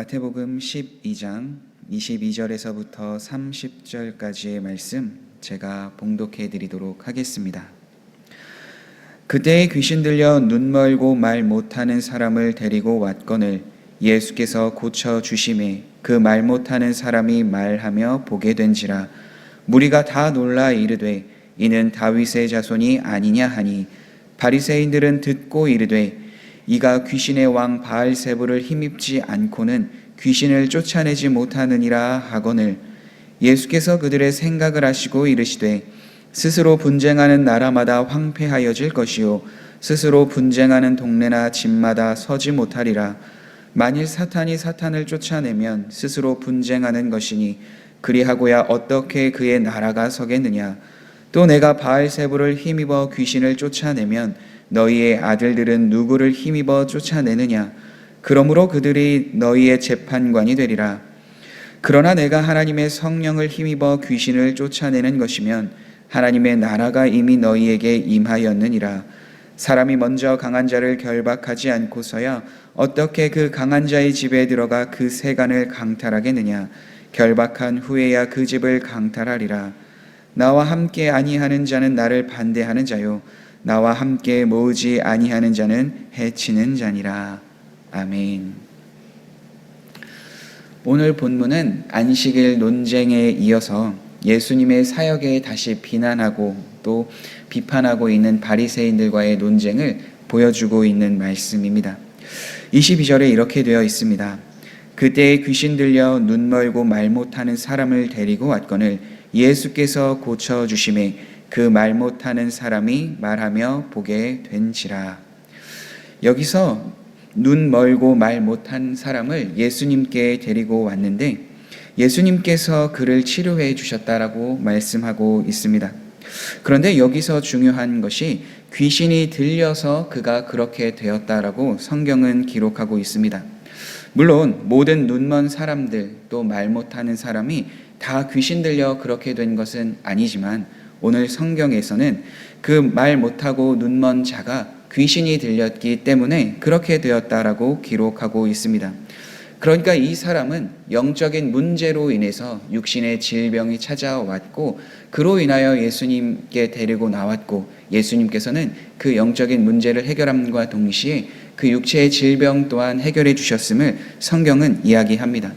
마태복음 12장 22절에서부터 30절까지의 말씀 제가 봉독해 드리도록 하겠습니다. 그때에 귀신 들려 눈 멀고 말 못하는 사람을 데리고 왔거늘 예수께서 고쳐 주심에 그 말 못하는 사람이 말하며 보게 된지라. 무리가 다 놀라 이르되 이는 다윗의 자손이 아니냐 하니, 바리새인들은 듣고 이르되 이가 귀신의 왕 바알세불을 힘입지 않고는 귀신을 쫓아내지 못하느니라 하거늘, 예수께서 그들의 생각을 아시고 이르시되 스스로 분쟁하는 나라마다 황폐하여질 것이요 스스로 분쟁하는 동네나 집마다 서지 못하리라. 만일 사탄이 사탄을 쫓아내면 스스로 분쟁하는 것이니 그리하고야 어떻게 그의 나라가 서겠느냐. 또 내가 바알세불을 힘입어 귀신을 쫓아내면 너희의 아들들은 누구를 힘입어 쫓아내느냐. 그러므로 그들이 너희의 재판관이 되리라. 그러나 내가 하나님의 성령을 힘입어 귀신을 쫓아내는 것이면 하나님의 나라가 이미 너희에게 임하였느니라. 사람이 먼저 강한 자를 결박하지 않고서야 어떻게 그 강한 자의 집에 들어가 그 세간을 강탈하겠느냐. 결박한 후에야 그 집을 강탈하리라. 나와 함께 아니하는 자는 나를 반대하는 자요 나와 함께 모으지 아니하는 자는 해치는 자니라. 아멘. 오늘 본문은 안식일 논쟁에 이어서 예수님의 사역에 다시 비난하고 또 비판하고 있는 바리새인들과의 논쟁을 보여주고 있는 말씀입니다. 22절에 이렇게 되어 있습니다. 그때에 귀신 들려 눈 멀고 말 못하는 사람을 데리고 왔거늘 예수께서 고쳐주심에 그 말 못하는 사람이 말하며 보게 된지라. 여기서 눈 멀고 말 못한 사람을 예수님께 데리고 왔는데 예수님께서 그를 치료해 주셨다라고 말씀하고 있습니다. 그런데 여기서 중요한 것이 귀신이 들려서 그가 그렇게 되었다라고 성경은 기록하고 있습니다. 물론 모든 눈먼 사람들 또 말 못하는 사람이 다 귀신 들려 그렇게 된 것은 아니지만 오늘 성경에서는 그 말 못하고 눈먼 자가 귀신이 들렸기 때문에 그렇게 되었다라고 기록하고 있습니다. 그러니까 이 사람은 영적인 문제로 인해서 육신의 질병이 찾아왔고 그로 인하여 예수님께 데리고 나왔고 예수님께서는 그 영적인 문제를 해결함과 동시에 그 육체의 질병 또한 해결해 주셨음을 성경은 이야기합니다.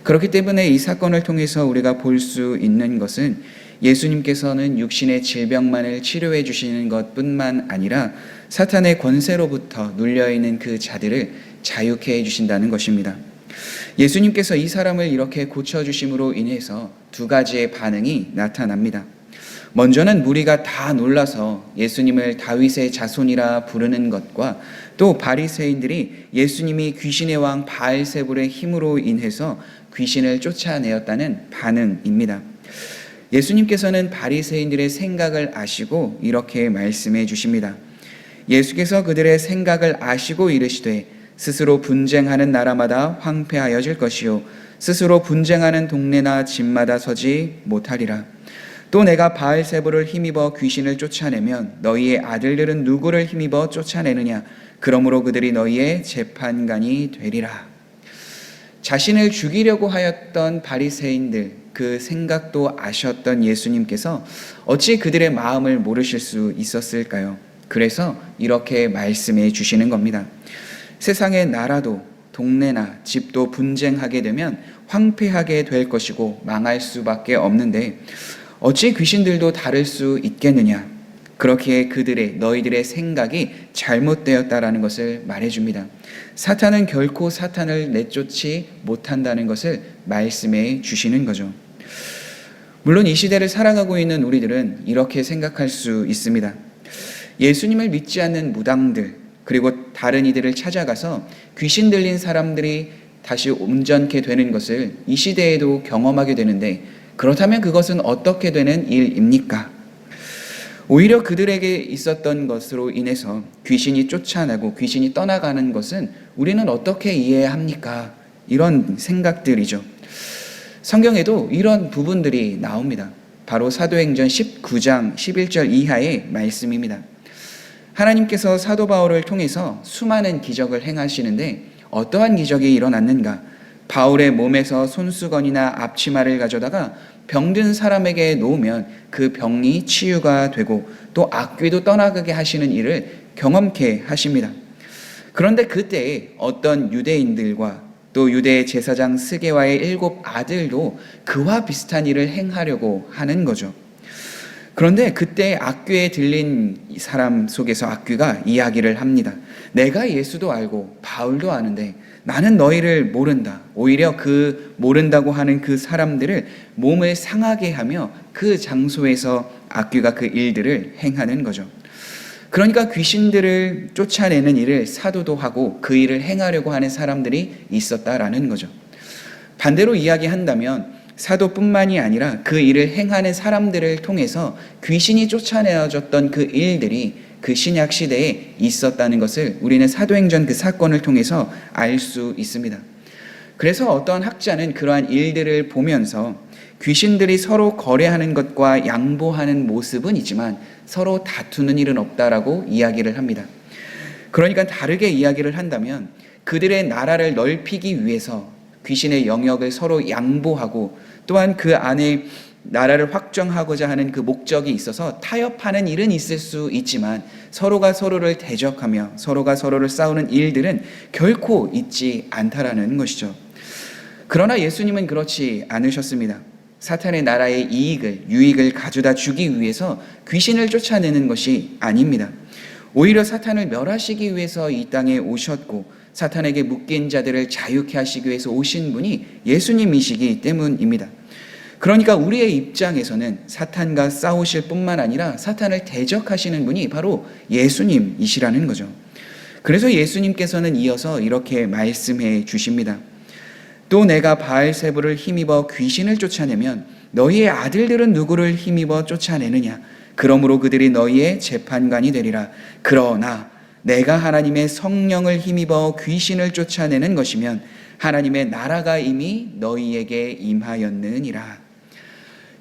그렇기 때문에 이 사건을 통해서 우리가 볼 수 있는 것은 예수님께서는 육신의 질병만을 치료해 주시는 것뿐만 아니라 사탄의 권세로부터 눌려있는 그 자들을 자유케 해주신다는 것입니다. 예수님께서 이 사람을 이렇게 고쳐주심으로 인해서 두 가지의 반응이 나타납니다. 먼저는 무리가 다 놀라서 예수님을 다윗의 자손이라 부르는 것과 또 바리새인들이 예수님이 귀신의 왕 바알세불의 힘으로 인해서 귀신을 쫓아내었다는 반응입니다. 예수님께서는 바리새인들의 생각을 아시고 이렇게 말씀해 주십니다. 예수께서 그들의 생각을 아시고 이르시되 스스로 분쟁하는 나라마다 황폐하여질 것이요 스스로 분쟁하는 동네나 집마다 서지 못하리라. 또 내가 바알세불을 힘입어 귀신을 쫓아내면 너희의 아들들은 누구를 힘입어 쫓아내느냐. 그러므로 그들이 너희의 재판관이 되리라. 자신을 죽이려고 하였던 바리새인들 그 생각도 아셨던 예수님께서 어찌 그들의 마음을 모르실 수 있었을까요? 그래서 이렇게 말씀해 주시는 겁니다. 세상의 나라도 동네나 집도 분쟁하게 되면 황폐하게 될 것이고 망할 수밖에 없는데 어찌 귀신들도 다를 수 있겠느냐. 그렇기에 너희들의 생각이 잘못되었다라는 것을 말해줍니다. 사탄은 결코 사탄을 내쫓지 못한다는 것을 말씀해 주시는 거죠. 물론 이 시대를 살아가고 있는 우리들은 이렇게 생각할 수 있습니다. 예수님을 믿지 않는 무당들 그리고 다른 이들을 찾아가서 귀신 들린 사람들이 다시 온전케 되는 것을 이 시대에도 경험하게 되는데 그렇다면 그것은 어떻게 되는 일입니까? 오히려 그들에게 있었던 것으로 인해서 귀신이 쫓아나고 귀신이 떠나가는 것은 우리는 어떻게 이해해야 합니까? 이런 생각들이죠. 성경에도 이런 부분들이 나옵니다. 바로 사도행전 19장 11절 이하의 말씀입니다. 하나님께서 사도 바울을 통해서 수많은 기적을 행하시는데 어떠한 기적이 일어났는가? 바울의 몸에서 손수건이나 앞치마를 가져다가 병든 사람에게 놓으면 그 병이 치유가 되고 또 악귀도 떠나가게 하시는 일을 경험케 하십니다. 그런데 그때 어떤 유대인들과 또 유대 제사장 스게와의 7 아들도 그와 비슷한 일을 행하려고 하는 거죠. 그런데 그때 악귀에 들린 사람 속에서 악귀가 이야기를 합니다. 내가 예수도 알고 바울도 아는데 나는 너희를 모른다. 오히려 그 모른다고 하는 그 사람들을 몸을 상하게 하며 그 장소에서 악귀가 그 일들을 행하는 거죠. 그러니까 귀신들을 쫓아내는 일을 사도도 하고 그 일을 행하려고 하는 사람들이 있었다라는 거죠. 반대로 이야기한다면 사도뿐만이 아니라 그 일을 행하는 사람들을 통해서 귀신이 쫓아내어졌던 그 일들이 그 신약 시대에 있었다는 것을 우리는 사도행전 그 사건을 통해서 알 수 있습니다. 그래서 어떤 학자는 그러한 일들을 보면서 귀신들이 서로 거래하는 것과 양보하는 모습은 있지만 서로 다투는 일은 없다라고 이야기를 합니다. 그러니까 다르게 이야기를 한다면 그들의 나라를 넓히기 위해서 귀신의 영역을 서로 양보하고 또한 그 안에 나라를 확정하고자 하는 그 목적이 있어서 타협하는 일은 있을 수 있지만 서로가 서로를 대적하며 서로가 서로를 싸우는 일들은 결코 있지 않다라는 것이죠. 그러나 예수님은 그렇지 않으셨습니다. 사탄의 나라의 유익을 가져다 주기 위해서 귀신을 쫓아내는 것이 아닙니다. 오히려 사탄을 멸하시기 위해서 이 땅에 오셨고 사탄에게 묶인 자들을 자유케 하시기 위해서 오신 분이 예수님이시기 때문입니다. 그러니까 우리의 입장에서는 사탄과 싸우실 뿐만 아니라 사탄을 대적하시는 분이 바로 예수님이시라는 거죠. 그래서 예수님께서는 이어서 이렇게 말씀해 주십니다. 또 내가 바알세불을 힘입어 귀신을 쫓아내면 너희의 아들들은 누구를 힘입어 쫓아내느냐? 그러므로 그들이 너희의 재판관이 되리라. 그러나 내가 하나님의 성령을 힘입어 귀신을 쫓아내는 것이면 하나님의 나라가 이미 너희에게 임하였느니라.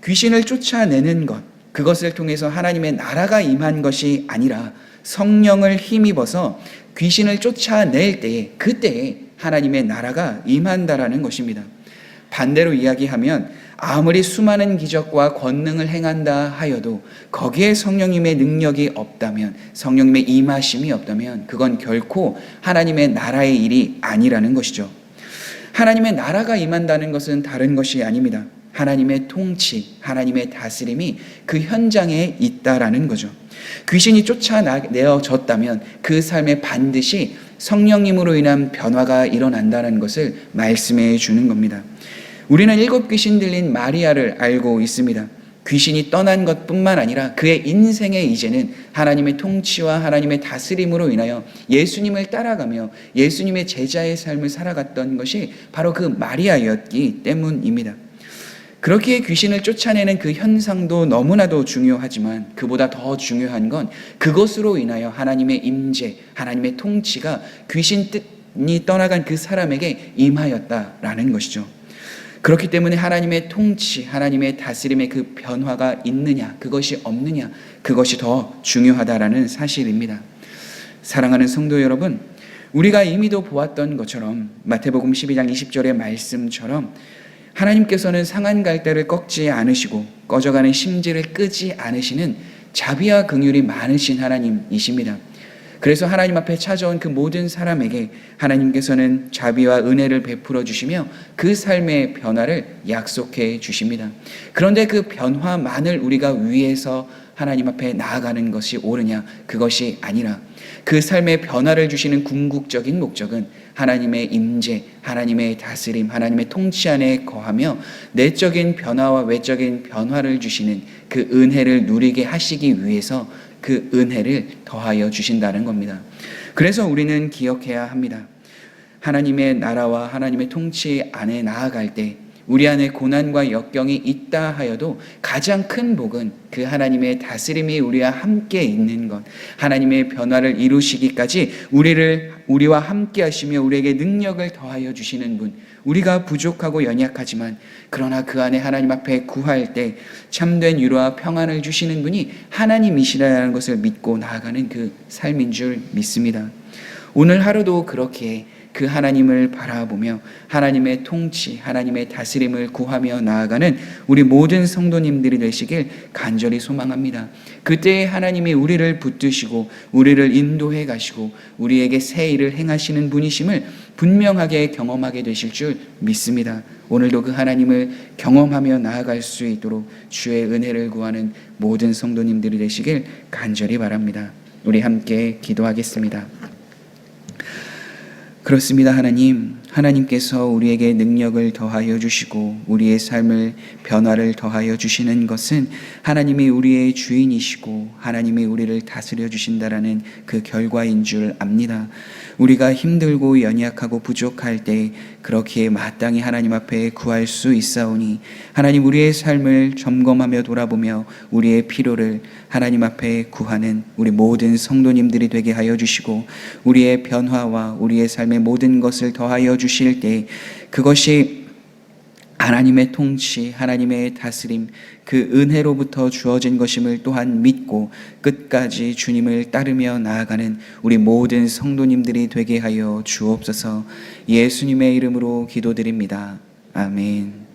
귀신을 쫓아내는 것, 그것을 통해서 하나님의 나라가 임한 것이 아니라 성령을 힘입어서 귀신을 쫓아낼 때에 그때에 하나님의 나라가 임한다라는 것입니다. 반대로 이야기하면 아무리 수많은 기적과 권능을 행한다 하여도 거기에 성령님의 능력이 없다면, 성령님의 임하심이 없다면 그건 결코 하나님의 나라의 일이 아니라는 것이죠. 하나님의 나라가 임한다는 것은 다른 것이 아닙니다. 하나님의 통치, 하나님의 다스림이 그 현장에 있다라는 거죠. 귀신이 쫓아내어졌다면 그 삶에 반드시 성령님으로 인한 변화가 일어난다는 것을 말씀해 주는 겁니다. 우리는 7 귀신 들린 마리아를 알고 있습니다. 귀신이 떠난 것뿐만 아니라 그의 인생에 이제는 하나님의 통치와 하나님의 다스림으로 인하여 예수님을 따라가며 예수님의 제자의 삶을 살아갔던 것이 바로 그 마리아였기 때문입니다. 그렇기에 귀신을 쫓아내는 그 현상도 너무나도 중요하지만 그보다 더 중요한 건 그것으로 인하여 하나님의 임재, 하나님의 통치가 귀신 뜻이 떠나간 그 사람에게 임하였다라는 것이죠. 그렇기 때문에 하나님의 통치, 하나님의 다스림의 그 변화가 있느냐, 그것이 없느냐, 그것이 더 중요하다라는 사실입니다. 사랑하는 성도 여러분, 우리가 이미도 보았던 것처럼 마태복음 12장 20절의 말씀처럼 하나님께서는 상한 갈대를 꺾지 않으시고 꺼져가는 심지를 끄지 않으시는 자비와 긍휼이 많으신 하나님이십니다. 그래서 하나님 앞에 찾아온 그 모든 사람에게 하나님께서는 자비와 은혜를 베풀어 주시며 그 삶의 변화를 약속해 주십니다. 그런데 그 변화만을 우리가 위해서 하나님 앞에 나아가는 것이 옳으냐? 그것이 아니라 그 삶의 변화를 주시는 궁극적인 목적은 하나님의 임재, 하나님의 다스림, 하나님의 통치 안에 거하며 내적인 변화와 외적인 변화를 주시는 그 은혜를 누리게 하시기 위해서 그 은혜를 더하여 주신다는 겁니다. 그래서 우리는 기억해야 합니다. 하나님의 나라와 하나님의 통치 안에 나아갈 때 우리 안에 고난과 역경이 있다 하여도 가장 큰 복은 그 하나님의 다스림이 우리와 함께 있는 것, 하나님의 변화를 이루시기까지 우리와 함께 하시며 우리에게 능력을 더하여 주시는 분, 우리가 부족하고 연약하지만 그러나 그 안에 하나님 앞에 구할 때 참된 위로와 평안을 주시는 분이 하나님이시라는 것을 믿고 나아가는 그 삶인 줄 믿습니다. 오늘 하루도 그렇게 그 하나님을 바라보며 하나님의 통치, 하나님의 다스림을 구하며 나아가는 우리 모든 성도님들이 되시길 간절히 소망합니다. 그때 하나님이 우리를 붙드시고 우리를 인도해 가시고 우리에게 새 일을 행하시는 분이심을 분명하게 경험하게 되실 줄 믿습니다. 오늘도 그 하나님을 경험하며 나아갈 수 있도록 주의 은혜를 구하는 모든 성도님들이 되시길 간절히 바랍니다. 우리 함께 기도하겠습니다. 그렇습니다. 하나님께서 우리에게 능력을 더하여 주시고 우리의 삶을 변화를 더하여 주시는 것은 하나님이 우리의 주인이시고 하나님이 우리를 다스려 주신다라는 그 결과인 줄 압니다. 우리가 힘들고 연약하고 부족할 때 그렇기에 마땅히 하나님 앞에 구할 수 있사오니 하나님 우리의 삶을 점검하며 돌아보며 우리의 필요를 하나님 앞에 구하는 우리 모든 성도님들이 되게 하여 주시고 우리의 변화와 우리의 삶의 모든 것을 더하여 주실 때 그것이 하나님의 통치, 하나님의 다스림, 그 은혜로부터 주어진 것임을 또한 믿고 끝까지 주님을 따르며 나아가는 우리 모든 성도님들이 되게 하여 주옵소서. 예수님의 이름으로 기도드립니다. 아멘.